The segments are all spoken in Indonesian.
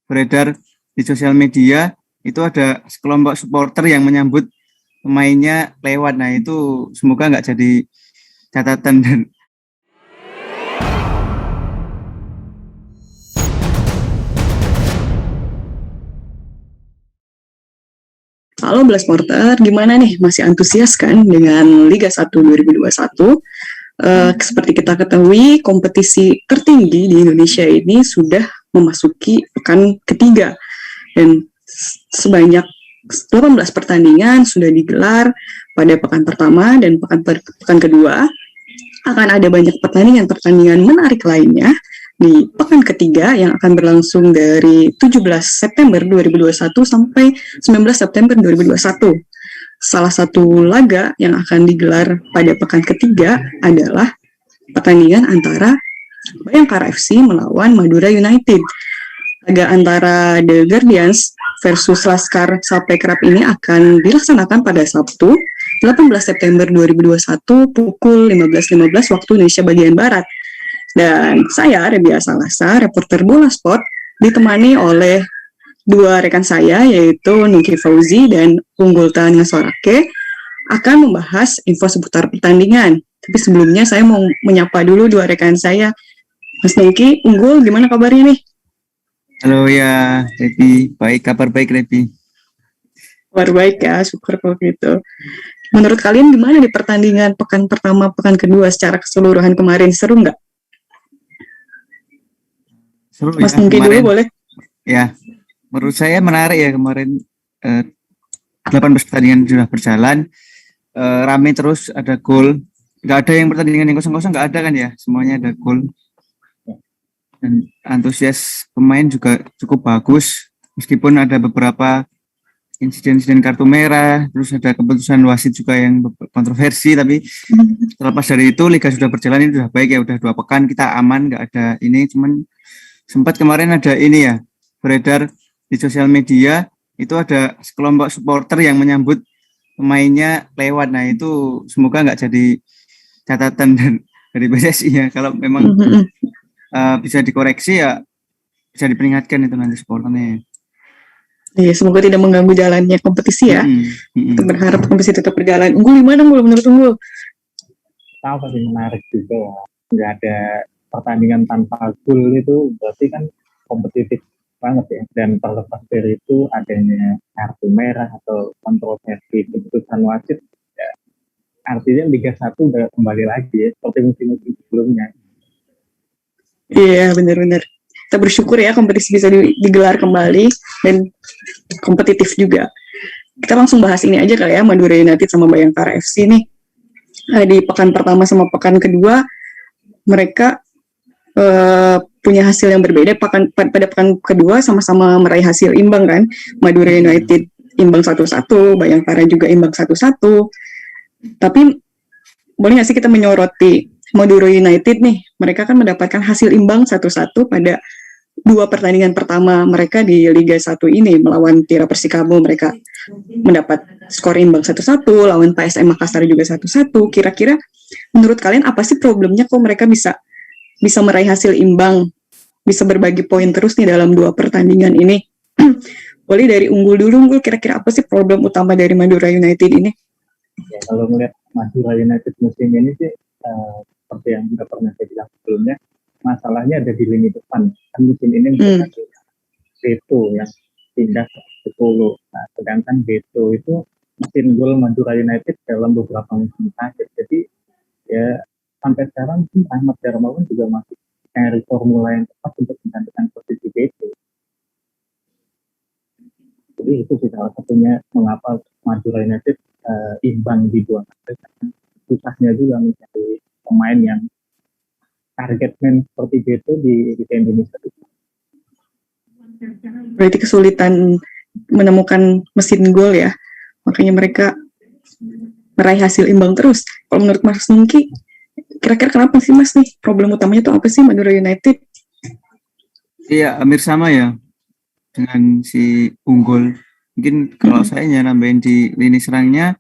beredar di sosial media itu ada sekelompok supporter yang menyambut pemainnya lewat. Nah itu semoga nggak jadi catatan. Dan halo Blast Porter, gimana nih? Masih antusias kan dengan Liga 1 2021? Seperti kita ketahui, kompetisi tertinggi di Indonesia ini sudah memasuki pekan ketiga. Dan sebanyak 18 pertandingan sudah digelar pada pekan pertama dan pekan kedua. Akan ada banyak pertandingan menarik lainnya di pekan ketiga yang akan berlangsung dari 17 September 2021 sampai 19 September 2021. Salah satu laga yang akan digelar pada pekan ketiga adalah pertandingan antara Bayangkara FC melawan Madura United. Laga antara The Guardians versus Laskar Sapekrap ini akan dilaksanakan pada Sabtu 18 September 2021 pukul 15.15 waktu Indonesia bagian Barat. Dan saya, Rebia Salasa, reporter Bola Sport, ditemani oleh dua rekan saya, yaitu Nuki Fauzi dan Unggul Tania Sorake, akan membahas info seputar pertandingan. Tapi sebelumnya saya mau menyapa dulu dua rekan saya. Mas Nuki, Unggul, gimana kabarnya nih? halo ya, Repi. Baik, kabar baik, Repi. Kabar baik ya, syukur kalau gitu. Menurut kalian gimana di pertandingan pekan pertama, pekan kedua secara keseluruhan kemarin? Seru nggak? Seru Mas ya Nuki kemarin. dulu boleh? Ya, menurut saya menarik ya kemarin. 18 pertandingan sudah berjalan, rame terus, ada gol. Nggak ada yang pertandingan yang kosong-kosong, nggak ada kan ya, semuanya ada gol. Dan antusias pemain juga cukup bagus, meskipun ada beberapa insiden kartu merah, terus ada keputusan wasit juga yang kontroversi, tapi terlepas dari itu Liga sudah berjalan, ini sudah baik ya, udah 2 pekan kita aman, nggak ada ini. Cuman sempat kemarin ada ini ya, beredar di sosial media itu ada sekelompok supporter yang menyambut pemainnya lewat. Nah itu semoga nggak jadi catatan dan dari PSSI ya, kalau memang bisa dikoreksi ya, bisa diperingatkan itu nanti supporternya. Iya, semoga tidak mengganggu jalannya kompetisi ya. Kita berharap kompetisi tetap berjalan. Unggul gimana menurut Unggul? Tahu pasti menarik juga ya. Nggak ada pertandingan tanpa gol itu berarti kan kompetitif banget ya. Dan terlepas dari itu adanya kartu merah atau kontroversi keputusan wasit, ya, artinya Liga 1 udah kembali lagi ya seperti musim-musim sebelumnya. Iya, benar-benar. Kita bersyukur ya kompetisi bisa digelar kembali dan kompetitif juga. Kita langsung bahas ini aja kali ya, Madura United sama Bayangkara FC nih. Di pekan pertama sama pekan kedua mereka punya hasil yang berbeda. Pada pekan kedua sama-sama meraih hasil imbang kan. Madura United imbang 1-1, Bayangkara juga imbang 1-1. Tapi boleh nggak sih kita menyoroti Madura United nih? Mereka kan mendapatkan hasil imbang 1-1 pada 2 pertandingan pertama mereka di Liga 1 ini melawan Tira Persikabo. Mereka mendapat skor imbang 1-1, lawan PSM Makassar juga 1-1. Kira-kira menurut kalian apa sih problemnya kok mereka bisa meraih hasil imbang, bisa berbagi poin terus nih dalam 2 pertandingan ini? Boleh dari Unggul dulu, Unggul, kira-kira apa sih problem utama dari Madura United ini? Ya, kalau melihat Madura United musim ini sih seperti yang sudah pernah saya bilang sebelumnya, masalahnya ada di lini depan. Kan musim ini ada Beto yang pindah ke Solo. Nah, sedangkan Beto itu mesin gol Madura United dalam beberapa musim terakhir. Jadi ya sampai sekarang Ahmad Darmawan juga masih cari formula yang tepat untuk menggantikan posisi Beto. Jadi itu sih salah satunya mengapa Madura United imbang di 2 match. Susahnya juga mencari pemain yang target man seperti Beto di Liga Indonesia. Berarti kesulitan menemukan mesin gol ya, makanya mereka meraih hasil imbang terus. Kalau menurut Mas Nungki, kira-kira kenapa sih Mas nih, problem utamanya itu apa sih Madura United? Iya, hampir sama ya dengan si Unggul. Mungkin kalau saya nambahin di lini serangnya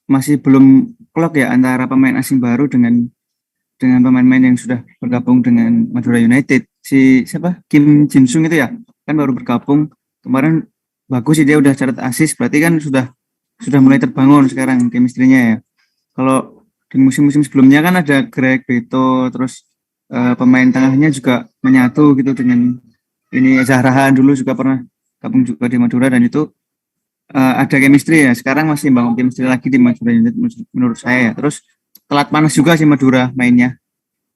masih belum klop ya antara pemain asing baru dengan pemain-pemain yang sudah bergabung dengan Madura United. si siapa Kim Jin Sung itu ya, kan baru bergabung kemarin, bagus sih dia udah catat assist, berarti kan sudah mulai terbangun sekarang chemistry-nya ya. Kalau di musim-musim sebelumnya kan ada Greg Beto, terus pemain tengahnya juga menyatu gitu dengan ini Zahrahan dulu juga pernah gabung juga di Madura, dan itu ada chemistry ya. Sekarang masih bangun chemistry lagi di Madura United menurut saya ya. Terus telat panas juga sih Madura mainnya.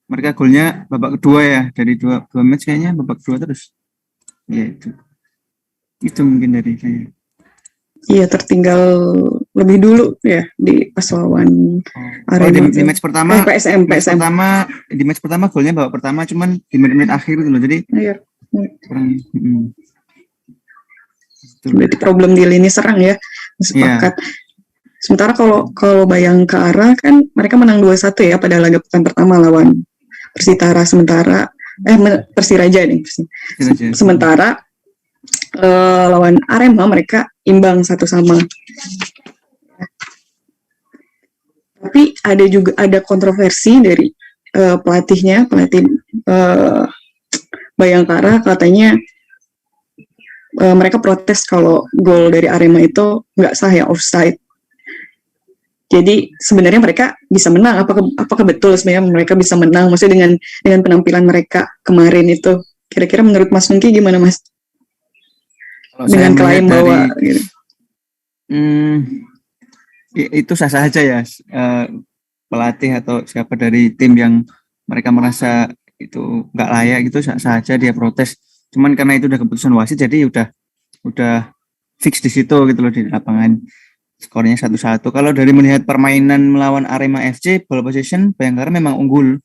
Mereka golnya babak kedua ya, dari dua match kayaknya babak kedua terus. Ya itu. Itu mungkin dari saya. Iya, tertinggal lebih dulu ya di pas lawan Oh, Arema di match pertama, PSM. di match pertama golnya babak pertama, cuman di menit-menit akhir itu loh. Jadi Iya. kurang. Berarti problem di lini serang ya, sepakat. Sementara kalau Bayangkara kan mereka menang 2-1 ya pada laga pekan pertama lawan Persitara, sementara Persiraja nih. Sementara lawan Arema mereka imbang 1-1. Tapi ada kontroversi dari pelatih Bayangkara, katanya mereka protes kalau gol dari Arema itu nggak sah ya, offside. Jadi sebenarnya mereka bisa menang. Apakah betul sebenarnya mereka bisa menang? Maksudnya dengan penampilan mereka kemarin itu, kira-kira menurut Mas Nungki gimana, Mas? Kalau Dengan saya klaim bahwa gitu. Itu sah-sah aja ya, pelatih atau siapa dari tim yang mereka merasa itu nggak layak itu sah-sah aja dia protes. Cuman karena itu udah keputusan wasit, jadi udah fix di situ gitu loh di lapangan. Skornya 1-1. Kalau dari melihat permainan melawan Arema FC, ball possession Bayangkara memang unggul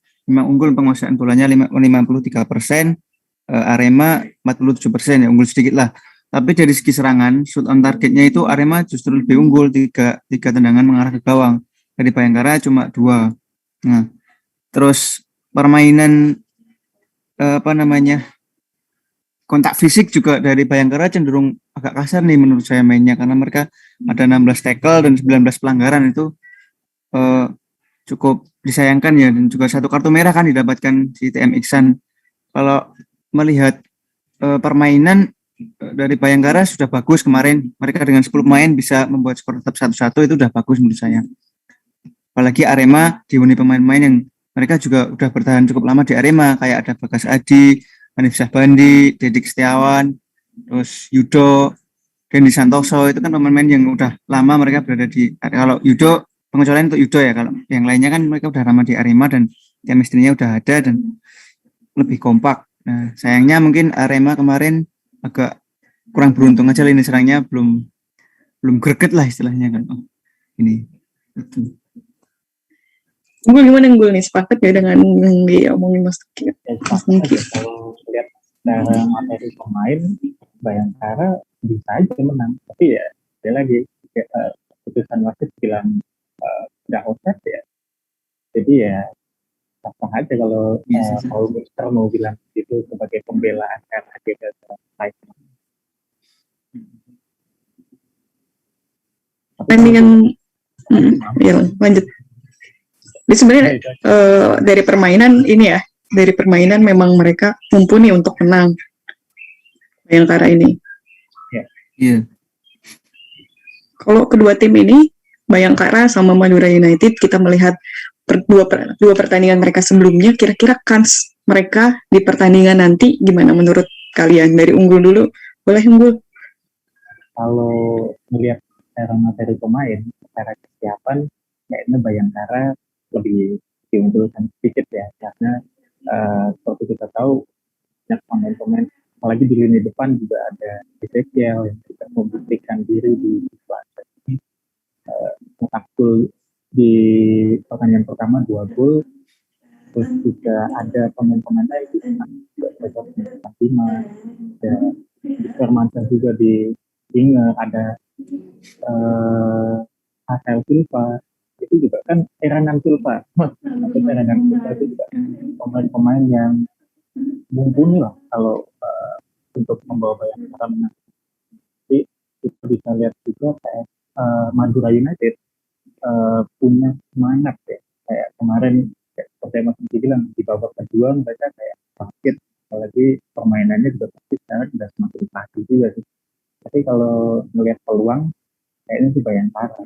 penguasaan bolanya 53%, Arema 47% ya, unggul sedikit lah. Tapi dari segi serangan, shoot on targetnya itu Arema justru lebih unggul, tiga tendangan mengarah ke gawang. Dari Bayangkara cuma 2. Nah, terus permainan kontak fisik juga dari Bayangkara cenderung agak kasar nih menurut saya mainnya, karena mereka ada 16 tackle dan 19 pelanggaran, itu cukup disayangkan ya, dan juga 1 kartu merah kan didapatkan si TM Iksan. Kalau melihat permainan dari Bayangkara sudah bagus kemarin, mereka dengan 10 pemain bisa membuat skor tetap 1-1, itu udah bagus menurut saya. Apalagi Arema dihuni pemain-pemain yang mereka juga udah bertahan cukup lama di Arema, kayak ada Bagas Adi, Hanif Syahbandi, Dedik Setiawan, terus Yudo, Dendi Santoso, itu kan pemain-pemain yang udah lama mereka berada di, kalau Yudo, pengecualian untuk Yudo ya, kalau yang lainnya kan mereka udah lama di Arema dan chemistry-nya udah ada dan lebih kompak. Nah, sayangnya mungkin Arema kemarin agak kurang beruntung aja, lini serangnya belum greget lah istilahnya kan. Ini itu. Unggul gimana unggul nih? Sepakat ya dengan yang diomongin Mas Nungki? Kalau lihat secara materi pemain, Bayangkara bisa aja menang, tapi ya dia lagi keputusan wasit bilang udah offside ya, jadi ya sah aja kalau Mister mau bilang itu sebagai pembelaan karena dia terkait. Pertandingan, ya lanjut. Jadi sebenarnya dari permainan ini ya, dari permainan memang mereka mumpuni untuk menang Bayangkara ini. Iya. Kalau kedua tim ini, Bayangkara sama Madura United, kita melihat dua pertandingan mereka sebelumnya, kira-kira kans mereka di pertandingan nanti gimana menurut kalian? Dari Unggul dulu, boleh Unggul? Kalau melihat secara materi pemain, secara kesiapan, kayaknya Bayangkara lebih diunggulkan sedikit ya, karena seperti kita tahu banyak pemain-pemain, apalagi di lini depan juga ada Ezekiel yang juga membuktikan diri di Selatan ini, mencetak gol di pertandingan pertama 2 gol, terus juga ada pemain-pemain lain juga seperti Fatima, ada Firmansyah juga di Winger, ada Hasil Silva, itu juga kan Eranan Silva itu juga pemain-pemain yang mumpuni lah kalau untuk membawa Bayangkara menang. Jadi kita bisa lihat juga kayak Madura United punya semangat ya, kayak kemarin seperti yang Mas Niki bilang di babak kedua mereka kayak bangkit, apalagi jadi permainannya juga pasti sekarang sudah semakin pasti juga sih. Tapi kalau melihat peluang kayaknya sih Bayangkara.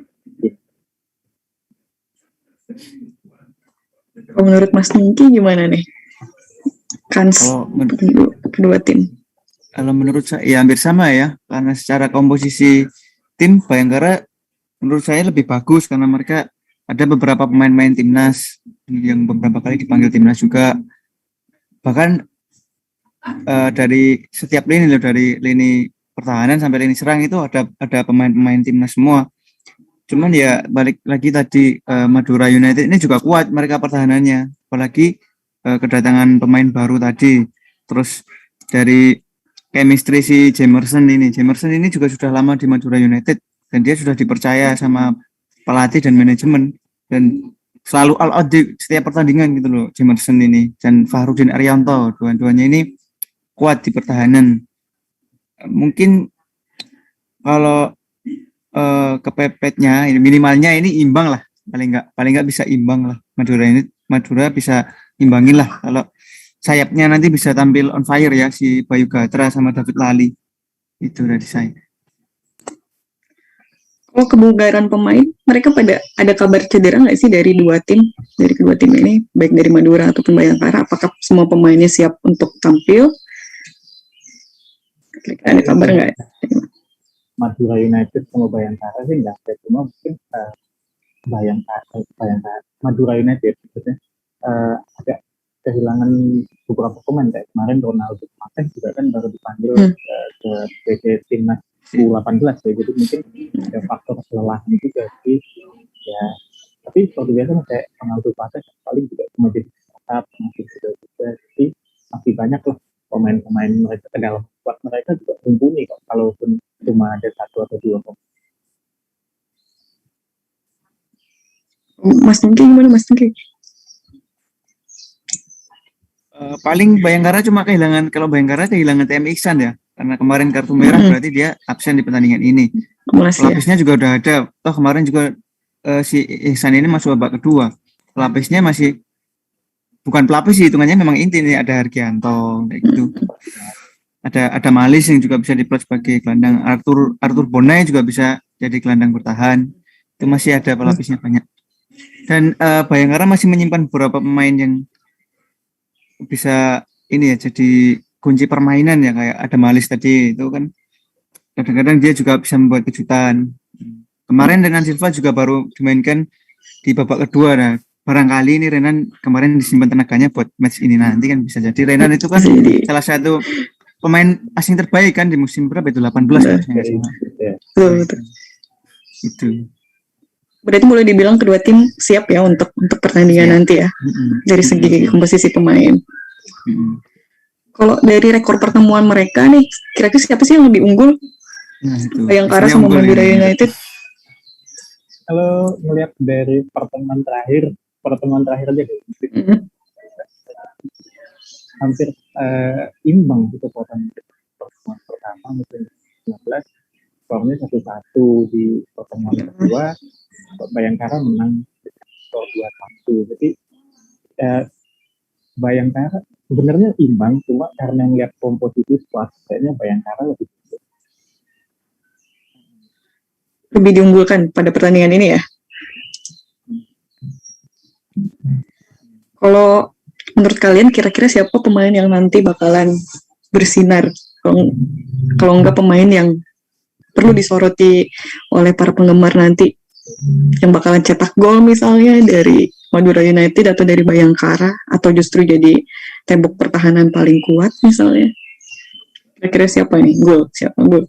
Kalau menurut Mas Nungki gimana nih? Kans Kalau men- kedua tim. Kalau menurut saya ya hampir sama ya, karena secara komposisi tim Bayangkara menurut saya lebih bagus karena mereka ada beberapa pemain-pemain timnas yang beberapa kali dipanggil timnas juga. Bahkan dari setiap lini loh, dari lini pertahanan sampai lini serang itu ada pemain-pemain timnas semua. Cuman ya balik lagi tadi Madura United ini juga kuat mereka pertahanannya, apalagi kedatangan pemain baru tadi. Terus dari chemistry si Jamerson ini juga sudah lama di Madura United dan dia sudah dipercaya sama pelatih dan manajemen dan selalu all out di setiap pertandingan gitu loh Jamerson ini, dan Fahrudin Arianto, dua-duanya ini kuat di pertahanan. Mungkin kalau kepepetnya minimalnya ini imbang lah, paling nggak bisa imbang lah, Madura bisa imbangin lah. Kalau sayapnya nanti bisa tampil on fire ya si Bayu Gatra sama David Lali. Itu dari saya. Kalau kebugaran pemain, mereka pada ada kabar cedera nggak sih dari kedua tim ini, baik dari Madura ataupun Bayangkara? Apakah semua pemainnya siap untuk tampil? Ada kabar nggak? Madura United sama Bayangkara sih nggak ada, cuma mungkin Bayangkara Madura United maksudnya agak kehilangan beberapa pemain kayak kemarin Ronaldo Martin juga kan baru dipanggil ke PT Timnas U18 ya, jadi mungkin ada faktor kelelahan juga sih ya. Tapi seperti biasa kayak Ronaldo Martin paling juga cuma jadi tetap masih juga, jadi masih banyak lah pemain-pemain mereka ke dalam squad mereka juga mumpuni kok, kalaupun cuma ada satu atau dua pemain. Mas Nungki gimana Mas Nungki? Paling Bayangkara kalau Bayangkara kehilangan TM Iksan ya, karena kemarin kartu merah berarti dia absen di pertandingan ini. Pelapisnya juga udah ada. Toh kemarin juga si Iksan ini masuk babak kedua. Pelapisnya masih bukan pelapis sih, hitungannya memang inti nih, ada Hargianto kayak gitu. Ada Malis yang juga bisa diplot sebagai gelandang, Arthur Bonai juga bisa jadi gelandang bertahan. Itu masih ada pelapisnya banyak. Dan Bayangkara masih menyimpan beberapa pemain yang bisa ini ya jadi kunci permainan ya, kayak ada Malis tadi itu kan kadang-kadang dia juga bisa membuat kejutan. Kemarin Renan Silva juga baru dimainkan di babak kedua. Nah, barangkali ini Renan kemarin disimpan tenaganya buat match ini nanti kan, bisa jadi Renan itu kan salah satu pemain asing terbaik kan di musim berapa itu, 18 harusnya nggak salah. Betul. Itu. Berarti boleh dibilang kedua tim siap ya untuk pertandingan nanti ya, dari segi komposisi pemain. Kalau dari rekor pertemuan mereka nih, kira-kira siapa sih yang lebih unggul? Bayangkara sama Madura United. Kalau melihat dari pertemuan terakhir aja deh, hampir imbang gitu pertemuan pertama musim 19, skornya 1-1. Di pertemuan kedua Bayangkara menang skor 2-1. Jadi Bayangkara sebenarnya imbang, cuma karena ngeliat komposisi squad kayaknya Bayangkara lebih diunggulkan pada pertandingan ini ya. Kalau menurut kalian kira-kira siapa pemain yang nanti bakalan bersinar? Kalau enggak pemain yang perlu disoroti oleh para penggemar nanti, yang bakalan cetak gol misalnya dari Madura United atau dari Bayangkara, atau justru jadi tembok pertahanan paling kuat misalnya? Kira-kira siapa nih? Siapa gol?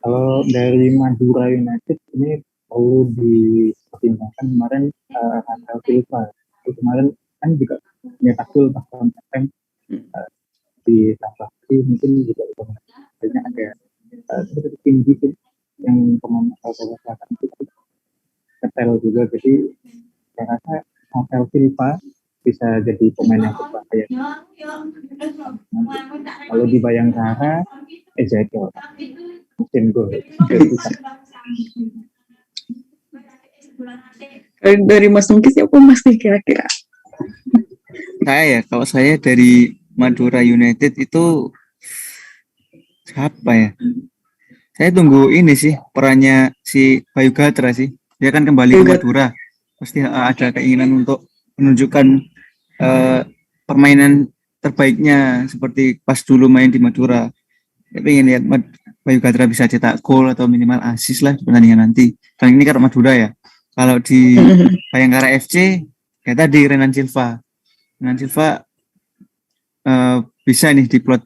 Kalau dari Madura United ini perlu dipertimbangkan kemarin Rafael Silva. Kemarin kan juga nyetak gol bahkan di Sabah, mungkin juga banyak ada seperti tinggi yang pemain Korea Selatan itu ketel juga, jadi saya rasa Rafael Silva bisa jadi pemain yang berbahaya. Kalau di Bayangkara Ezekiel mungkin gol. Dari Mas Nungki siapa Mas nih kira-kira? Kalau saya dari Madura United itu siapa ya? Saya tunggu ini sih perannya si Bayu Gatra sih. Dia kan kembali ke Bayu Gatra. Madura. Pasti ada keinginan untuk menunjukkan eh, permainan terbaiknya seperti pas dulu main di Madura. Saya pengen lihat Bayu Gatra bisa cetak gol atau minimal assist lah di pertandingan nanti. Dan ini kan Madura ya. Kalau di Bayangkara FC kayak tadi Renan Silva. Renan Silva bisa nih diplot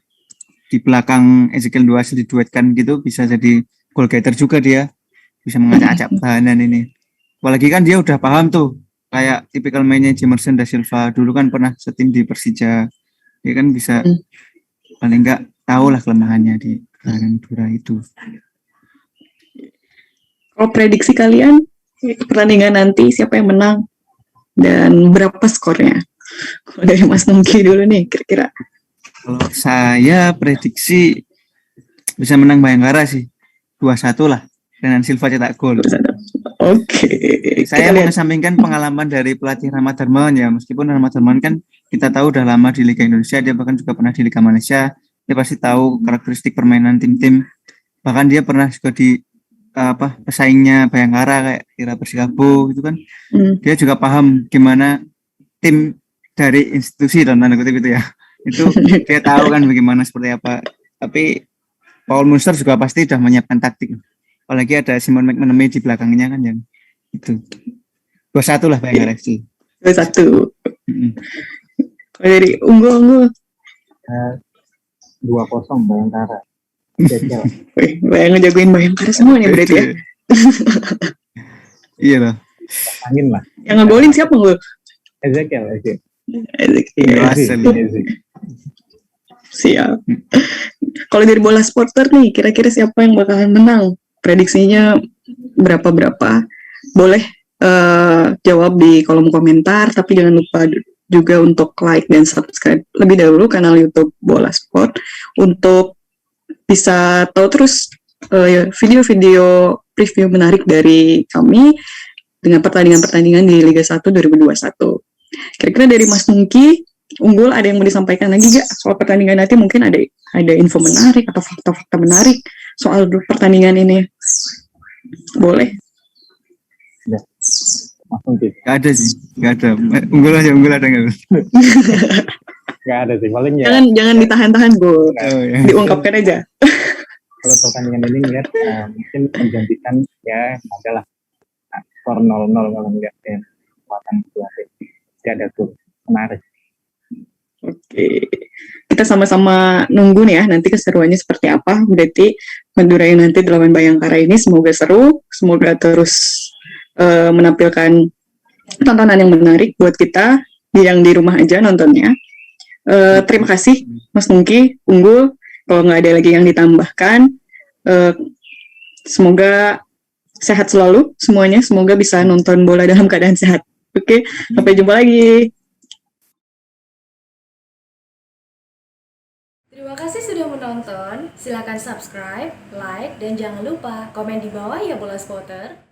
di belakang Ezekiel Duas diduetkan gitu, bisa jadi goal getter juga dia, bisa mengacak-acak pertahanan ini. Apalagi kan dia udah paham tuh kayak tipikal mainnya Jemerson da Silva dulu kan pernah setim di Persija, dia kan bisa paling enggak tahu lah kelemahannya di pertahanan Madura itu. Kalau prediksi kalian pertandingan nanti siapa yang menang dan berapa skornya? Kalau dari Mas Nungki dulu nih kira-kira. Kalau saya prediksi bisa menang Bayangkara sih, 2-1 lah, Renan Silva cetak gol. Oke. Saya mengesampingkan pengalaman dari pelatih Rahmat Darmawan ya, meskipun Rahmat Darmawan kan kita tahu udah lama di Liga Indonesia, dia bahkan juga pernah di Liga Malaysia, dia pasti tahu karakteristik permainan tim-tim. Bahkan dia pernah juga di pesaingnya Bayangkara kayak Ira Persikabo gitu kan. Dia juga paham gimana tim dari institusi dan tanda kutip itu ya. Itu dia tahu kan bagaimana seperti apa. Tapi Paul Munster juga pasti sudah menyiapkan taktik. Apalagi ada Simon McManamy di belakangnya kan yang itu. 2-1 lah Bayangkara FC. 2-1. Kalau dari unggul 2-0 Bayangkara. Bayang ngejagoin Bayangkara semua nih berarti ya. Iya lah. Angin lah. Yang ngegolin siapa nggak? Ezekiel. Siap. Kalau dari bola supporter nih, kira-kira siapa yang bakalan menang? Prediksinya berapa? Boleh jawab di kolom komentar, tapi jangan lupa juga untuk like dan subscribe lebih dahulu kanal YouTube Bola Sport untuk bisa tahu terus video-video preview menarik dari kami dengan pertandingan-pertandingan di Liga 1 2021. Kira-kira dari Mas Nungki, Unggul, ada yang mau disampaikan lagi gak soal pertandingan nanti? Mungkin ada info menarik atau fakta-fakta menarik soal pertandingan ini. Boleh. Gak ada sih, gak ada. Unggul ada nggak? Gak ada sih, paling ya. Jangan ditahan-tahan, Bu. Diungkapkan aja. Kalau pertandingan ini ngeliat mungkin menjanjikan ya adalah skor 0-0 kalau ngeliat ya kekuatan dua tim. Tidak ada tuh menarik. Oke, kita sama-sama nunggu nih ya nanti keseruannya seperti apa. Berarti Madura United lawan Bayangkara ini semoga seru, semoga terus menampilkan tontonan yang menarik buat kita yang di rumah aja nontonnya. Terima kasih Mas Nungki, Unggul. Kalau nggak ada lagi yang ditambahkan, semoga sehat selalu semuanya. Semoga bisa nonton bola dalam keadaan sehat. Oke, sampai jumpa lagi. Terima kasih sudah menonton. Silakan subscribe, like, dan jangan lupa komen di bawah ya Bola Spotter.